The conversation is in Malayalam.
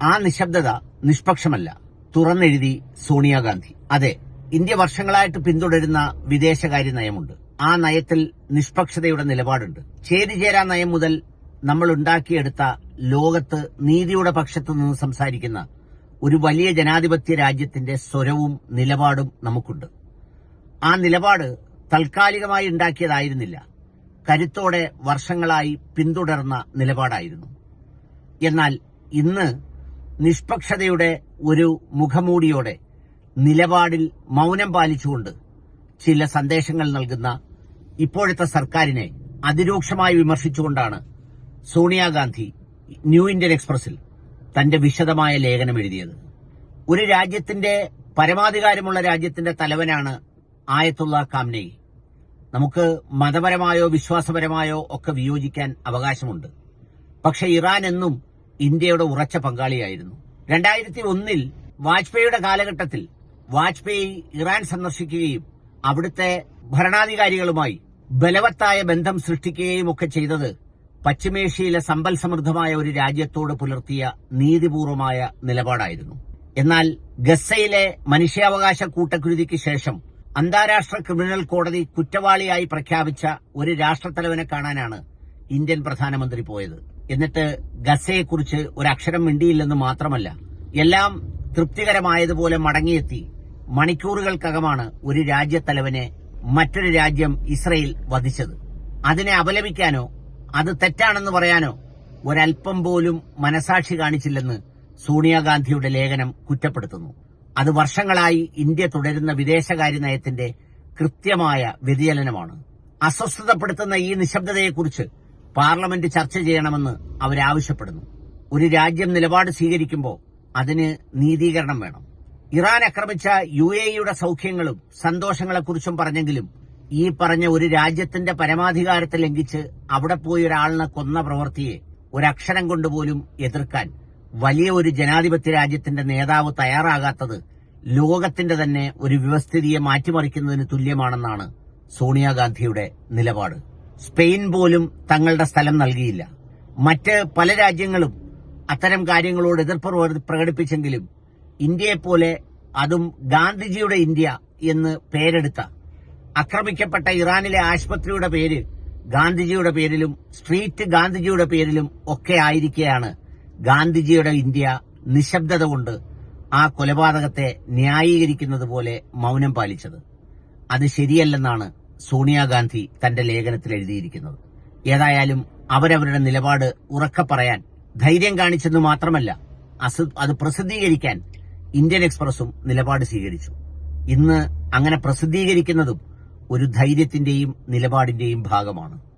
ആ നിശബ്ദത നിഷ്പക്ഷമല്ല, തുറന്നെഴുതി സോണിയാഗാന്ധി. അതെ, ഇന്ത്യ വർഷങ്ങളായിട്ട് പിന്തുടരുന്ന വിദേശകാര്യ നയമുണ്ട്. ആ നയത്തിൽ നിഷ്പക്ഷതയുടെ നിലപാടുണ്ട്. ചേരിചേരാ നയം മുതൽ നമ്മൾ ഉണ്ടാക്കിയെടുത്ത ലോകത്ത് നീതിയുടെ പക്ഷത്തു നിന്ന് സംസാരിക്കുന്ന ഒരു വലിയ ജനാധിപത്യ രാജ്യത്തിന്റെ സ്വരവും നിലപാടും നമുക്കുണ്ട്. ആ നിലപാട് താൽക്കാലികമായി ഉണ്ടാക്കിയതായിരുന്നില്ല, കരുത്തോടെ വർഷങ്ങളായി പിന്തുടർന്ന നിലപാടായിരുന്നു. എന്നാൽ ഇന്ന് നിഷ്പക്ഷതയുടെ ഒരു മുഖമൂടിയോടെ നിലപാടിൽ മൗനം പാലിച്ചുകൊണ്ട് ചില സന്ദേശങ്ങൾ നൽകുന്ന ഇപ്പോഴത്തെ സർക്കാരിനെ അതിരൂക്ഷമായി വിമർശിച്ചുകൊണ്ടാണ് സോണിയാഗാന്ധി ന്യൂ ഇന്ത്യൻ എക്സ്പ്രസിൽ തന്റെ വിശദമായ ലേഖനം എഴുതിയത്. ഒരു രാജ്യത്തിന്റെ പരമാധികാരമുള്ള രാജ്യത്തിന്റെ തലവനാണ് ആയത്തുള്ള ഖാംനെയി. നമുക്ക് മതപരമായോ വിശ്വാസപരമായോ ഒക്കെ വിയോജിക്കാൻ അവകാശമുണ്ട്. പക്ഷെ ഇറാൻ എന്നും ഇന്ത്യയുടെ ഉറച്ച പങ്കാളിയായിരുന്നു. 2001 വാജ്പേയിയുടെ കാലഘട്ടത്തിൽ വാജ്പേയി ഇറാൻ സന്ദർശിക്കുകയും അവിടുത്തെ ഭരണാധികാരികളുമായി ബലവത്തായ ബന്ധം സൃഷ്ടിക്കുകയും ഒക്കെ ചെയ്തത് പശ്ചിമേഷ്യയിലെ സമ്പൽ സമൃദ്ധമായ ഒരു രാജ്യത്തോട് പുലർത്തിയ നീതിപൂർവമായ നിലപാടായിരുന്നു. എന്നാൽ ഗസയിലെ മനുഷ്യാവകാശ കൂട്ടക്കുരുതിക്ക് ശേഷം അന്താരാഷ്ട്ര ക്രിമിനൽ കോടതി കുറ്റവാളിയായി പ്രഖ്യാപിച്ച ഒരു രാഷ്ട്രത്തലവനെ കാണാനാണ് ഇന്ത്യൻ പ്രധാനമന്ത്രി പോയത്. എന്നിട്ട് ഗസയെക്കുറിച്ച് ഒരക്ഷരം മിണ്ടിയില്ലെന്ന് മാത്രമല്ല, എല്ലാം തൃപ്തികരമായതുപോലെ മടങ്ങിയെത്തി മണിക്കൂറുകൾക്കകമാണ് ഒരു രാജ്യത്തലവനെ മറ്റൊരു രാജ്യം ഇസ്രയേൽ വധിച്ചത്. അതിനെ അപലപിക്കാനോ അത് തെറ്റാണെന്ന് പറയാനോ ഒരൽപ്പം പോലും മനസാക്ഷി കാണിച്ചില്ലെന്ന് സോണിയാഗാന്ധിയുടെ ലേഖനം കുറ്റപ്പെടുത്തുന്നു. അത് വർഷങ്ങളായി ഇന്ത്യ തുടരുന്ന വിദേശകാര്യ നയത്തിന്റെ കൃത്യമായ വ്യതിചലനമാണ്. അസ്വസ്ഥതപ്പെടുത്തുന്ന ഈ നിശബ്ദതയെക്കുറിച്ച് പാർലമെന്റ് ചർച്ച ചെയ്യണമെന്ന് അവരാവശ്യപ്പെടുന്നു. ഒരു രാജ്യം നിലപാട് സ്വീകരിക്കുമ്പോൾ അതിന് നീതീകരണം വേണം. ഇറാൻ ആക്രമിച്ച UAEയുടെ സൌഖ്യങ്ങളും സന്തോഷങ്ങളെക്കുറിച്ചും പറഞ്ഞെങ്കിലും ഈ പറഞ്ഞ ഒരു രാജ്യത്തിന്റെ പരമാധികാരത്തെ ലംഘിച്ച് അവിടെ പോയി ഒരാളിനെ കൊന്ന പ്രവൃത്തിയെ ഒരക്ഷരം കൊണ്ടുപോലും എതിർക്കാൻ വലിയ ഒരു ജനാധിപത്യ രാജ്യത്തിന്റെ നേതാവ് തയ്യാറാകാത്തത് ലോകത്തിന്റെ തന്നെ ഒരു വ്യവസ്ഥിതിയെ മാറ്റിമറിക്കുന്നതിന് തുല്യമാണെന്നാണ് സോണിയാഗാന്ധിയുടെ നിലപാട്. സ്പെയിൻ പോലും തങ്ങളുടെ സ്ഥലം നൽകിയില്ല. മറ്റ് പല രാജ്യങ്ങളും അത്തരം കാര്യങ്ങളോട് എതിർപ്പ് പ്രകടിപ്പിച്ചെങ്കിലും ഇന്ത്യയെപ്പോലെ അതും ഗാന്ധിജിയുടെ ഇന്ത്യ എന്ന് പേരെടുത്ത ആക്രമിക്കപ്പെട്ട ഇറാനിലെ ആശുപത്രിയുടെ പേര് ഗാന്ധിജിയുടെ പേരിലും സ്ട്രീറ്റ് ഗാന്ധിജിയുടെ പേരിലും ഒക്കെ ആയിരിക്കെയാണ് ഗാന്ധിജിയുടെ ഇന്ത്യ നിശബ്ദത കൊണ്ട് ആ കൊലപാതകത്തെ ന്യായീകരിക്കുന്നത് പോലെ മൗനം പാലിച്ചത്. അത് ശരിയല്ലെന്നാണ് സോണിയാഗാന്ധി തന്റെ ലേഖനത്തിൽ എഴുതിയിരിക്കുന്നത്. ഏതായാലും അവരവരുടെ നിലപാട് ഉറക്കെ പറയാൻ ധൈര്യം കാണിച്ചെന്ന് മാത്രമല്ല, അത് പ്രസിദ്ധീകരിക്കാൻ ഇന്ത്യൻ എക്സ്പ്രസും നിലപാട് സ്വീകരിച്ചു. ഇന്ന് അങ്ങനെ പ്രസിദ്ധീകരിക്കുന്നതും ഒരു ധൈര്യത്തിന്റെയും നിലപാടിന്റെയും ഭാഗമാണ്.